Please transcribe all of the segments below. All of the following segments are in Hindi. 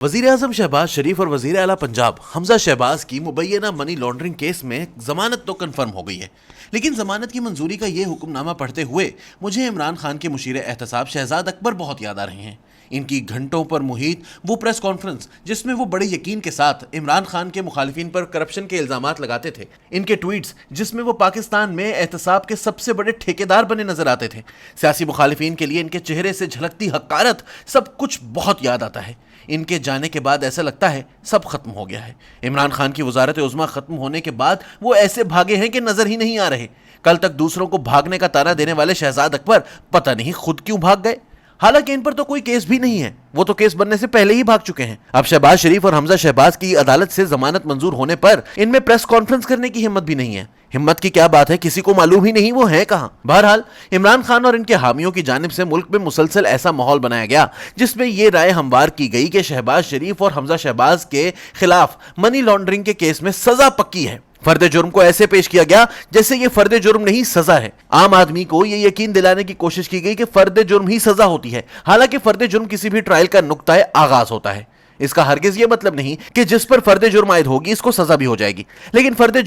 वजीर आजम शहबाज शरीफ और वजीर आला पंजाब हमजा शहबाज की मुबैना मनी लॉन्ड्रिंग केस में जमानत तो कंफर्म हो गई है, लेकिन जमानत की मंजूरी का ये हुक्मनामा पढ़ते हुए मुझे इमरान खान के मुशीर एहतसाब शहजाद अकबर बहुत याद आ रहे हैं। इनकी घंटों पर मुहित वो प्रेस कॉन्फ्रेंस जिसमें वो बड़े यकीन के साथ इमरान खान के मुखालिफिन पर करप्शन के इल्जामात लगाते थे, इनके ट्वीट्स जिसमें वो पाकिस्तान में एहतसाब के सबसे बड़े ठेकेदार बने नजर आते थे, सियासी मुखालिफिन के लिए इनके चेहरे से झलकती हकारत, सब कुछ बहुत याद आता है। इनके जाने के बाद ऐसा लगता है सब खत्म हो गया है। इमरान खान की वजारत उज़्मा खत्म होने के बाद वो ऐसे भागे हैं कि नजर ही नहीं आ रहे। कल तक दूसरों को भागने का ताना देने वाले शहजाद अकबर पता नहीं खुद क्यों भाग गए। हालांकि इन पर तो कोई केस भी नहीं है, वो तो केस बनने से पहले ही भाग चुके हैं। अब शहबाज शरीफ और हमजा शहबाज की अदालत से जमानत मंजूर होने पर इनमें प्रेस कॉन्फ्रेंस करने की हिम्मत भी नहीं है। हिम्मत की क्या बात है, किसी को मालूम ही नहीं वो है कहां। बहरहाल इमरान खान और इनके हामियों की जानिब से मुल्क में मुसलसल ऐसा माहौल बनाया गया जिसमें यह राय हमवार की गई कि शहबाज शरीफ और हमजा शहबाज के खिलाफ मनी लॉन्ड्रिंग के केस में सजा पक्की है। फर्द जुर्म को ऐसे पेश किया गया जैसे ये फर्द जुर्म नहीं सजा है। आम आदमी को ये यकीन दिलाने की कोशिश की गई कि फर्द जुर्म ही सजा होती है, हालांकि फर्द जुर्म किसी भी ट्रायल का नुक्ता आगाज होता है। इसका हरगिज ये मतलब नहीं कि जिस पर फर्द जुर्म आयद होगी इसको सजा भी हो जाएगी, लेकिन फर्द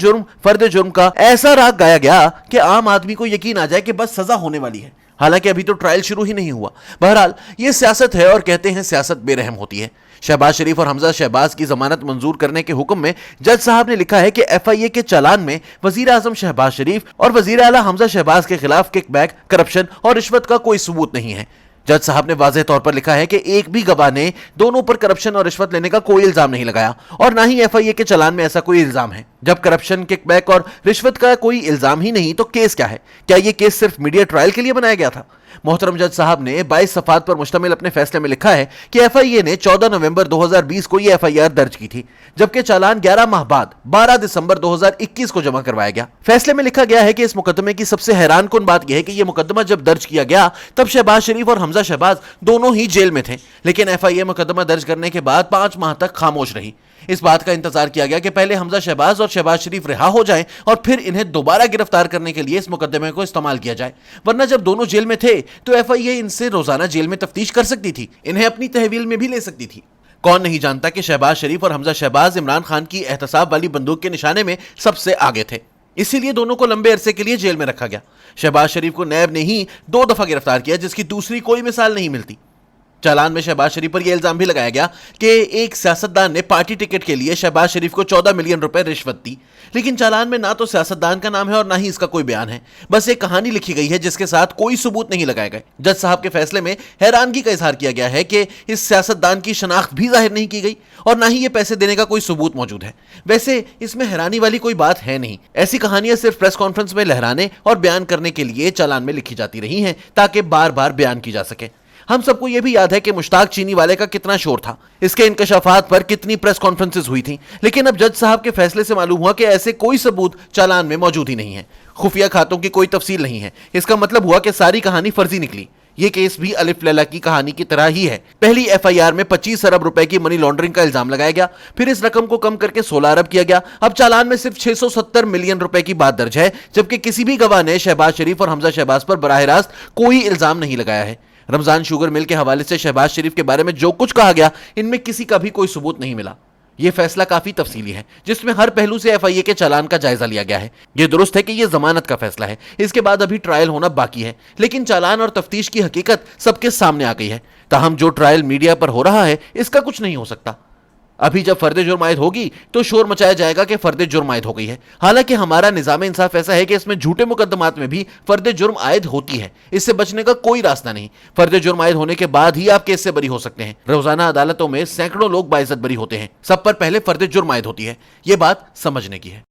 जुर्म का ऐसा राग गाया गया कि आम आदमी को यकीन आ जाए कि बस सजा होने वाली है, हालांकि अभी तो ट्रायल शुरू ही नहीं हुआ। बहरहाल ये सियासत है और कहते हैं सियासत बेरहम होती है। शहबाज शरीफ और हमजा शहबाज की जमानत मंजूर करने के हुक्म में जज साहब ने लिखा है कि FIA के चालान में वजीर आजम शहबाज शरीफ और वजीर आला हमजा शहबाज के खिलाफ किकबैक, करप्शन और रिश्वत का कोई सबूत नहीं है। जज साहब ने वाज़ेह तौर पर लिखा है कि एक भी गवाह ने दोनों पर करप्शन और रिश्वत लेने का कोई इल्जाम नहीं लगाया और ना ही FIA के चालान में ऐसा कोई इल्जाम है। जब करप्शन, किकबैक और रिश्वत का कोई इल्जाम ही नहीं तो केस क्या है? क्या यह केस सिर्फ मीडिया ट्रायल के लिए बनाया गया था? मोहतरम जज साहब ने 22 सफ़ात पर मुश्तमिल अपने फैसले में लिखा है कि FIA ने 14 नवंबर 2020 को यह FIR दर्ज की थी, जबकि चालान 11 माह बाद 12 दिसंबर 2021 को जमा करवाया गया। फैसले में लिखा गया है कि इस मुकदमे की सबसे हैरान कुन बात यह है कि यह मुकदमा जब दर्ज किया गया तब शहबाज शरीफ और हमजा शहबाज दोनों ही जेल में थे, लेकिन FIA मुकदमा दर्ज करने के बाद 5 माह तक खामोश रही। इस बात का इंतजार किया गया कि पहले हमजा शहबाज और शहबाज शरीफ रिहा हो जाएं और फिर इन्हें दोबारा गिरफ्तार करने के लिए इस मुकदमे को इस्तेमाल किया जाए, वरना जब दोनों जेल में थे तो FIA इनसे रोजाना जेल में तफ्तीश कर सकती थी, इन्हें अपनी तहवील में भी ले सकती थी। कौन नहीं जानता कि शहबाज शरीफ और हमजा शहबाज इमरान खान की एहतसाब वाली बंदूक के निशाने में सबसे आगे थे, इसीलिए दोनों को लंबे अरसे के लिए जेल में रखा गया। शहबाज शरीफ को नैब ने ही 2 दफा गिरफ्तार किया, जिसकी दूसरी कोई मिसाल नहीं मिलती। चालान में शहबाज शरीफ पर यह इल्जाम भी लगाया गया कि एक सियासतदान ने पार्टी टिकट के लिए शहबाज शरीफ को 14 मिलियन रुपए रिश्वत दी, लेकिन चालान में ना तो सियासतदान का नाम है और ना ही इसका कोई बयान है। बस एक कहानी लिखी गई है जिसके साथ कोई सबूत नहीं लगाए गए। जज साहब के फैसले में हैरानगी का इजहार किया गया है कि इस सियासतदान की शनाख्त भी जाहिर नहीं की गई और ना ही ये पैसे देने का कोई सबूत मौजूद है। वैसे इसमें हैरानी वाली कोई बात है नहीं, ऐसी कहानियां सिर्फ प्रेस कॉन्फ्रेंस में लहराने और बयान करने के लिए चालान में लिखी जाती रही हैं ताकि बार बार बयान की जा सके। हम सबको यह भी याद है कि मुश्ताक चीनी वाले का कितना शोर था, इसके इंकशाफात पर कितनी प्रेस कॉन्फ्रेंसेस हुई थी, लेकिन अब जज साहब के फैसले से मालूम हुआ कि ऐसे कोई सबूत चालान में मौजूद ही नहीं है। खुफिया खातों की कोई तफसील नहीं है। इसका मतलब हुआ कि सारी कहानी फर्जी निकली। यह केस भी अलिफ लैला की कहानी की तरह ही है। पहली FIR में 25 अरब रुपए की मनी लॉन्ड्रिंग का इल्जाम लगाया गया, फिर इस रकम को कम करके 16 अरब किया गया। अब चालान में सिर्फ 670 मिलियन रुपए की बात दर्ज है, जबकि किसी भी गवाह ने शहबाज शरीफ और हमजा शहबाज पर बराह रास्त कोई इल्जाम नहीं लगाया है। रमजान शुगर मिल के हवाले से शहबाज शरीफ के बारे में जो कुछ कहा गया, इनमें किसी का भी कोई सबूत नहीं मिला। यह फैसला काफी तफसीली है, जिसमें हर पहलू से FIA के चालान का जायजा लिया गया है। यह दुरुस्त है कि यह जमानत का फैसला है, इसके बाद अभी ट्रायल होना बाकी है, लेकिन चालान और तफ्तीश की हकीकत सबके सामने आ गई है। ताहम जो ट्रायल मीडिया पर हो रहा है इसका कुछ नहीं हो सकता। अभी जब फर्द जुर्म आयद होगी तो शोर मचाया जाएगा कि फर्द जुर्म आयद हो गई है, हालांकि हमारा निजाम इंसाफ ऐसा है कि इसमें झूठे मुकदमात में भी फर्द जुर्म आयद होती है। इससे बचने का कोई रास्ता नहीं। फर्द जुर्म आयद होने के बाद ही आप केस से बरी हो सकते हैं। रोजाना अदालतों में सैकड़ों लोग बाइज्जत बरी होते हैं, सब पर पहले फर्द जुर्म आयद होती है। यह बात समझने की है।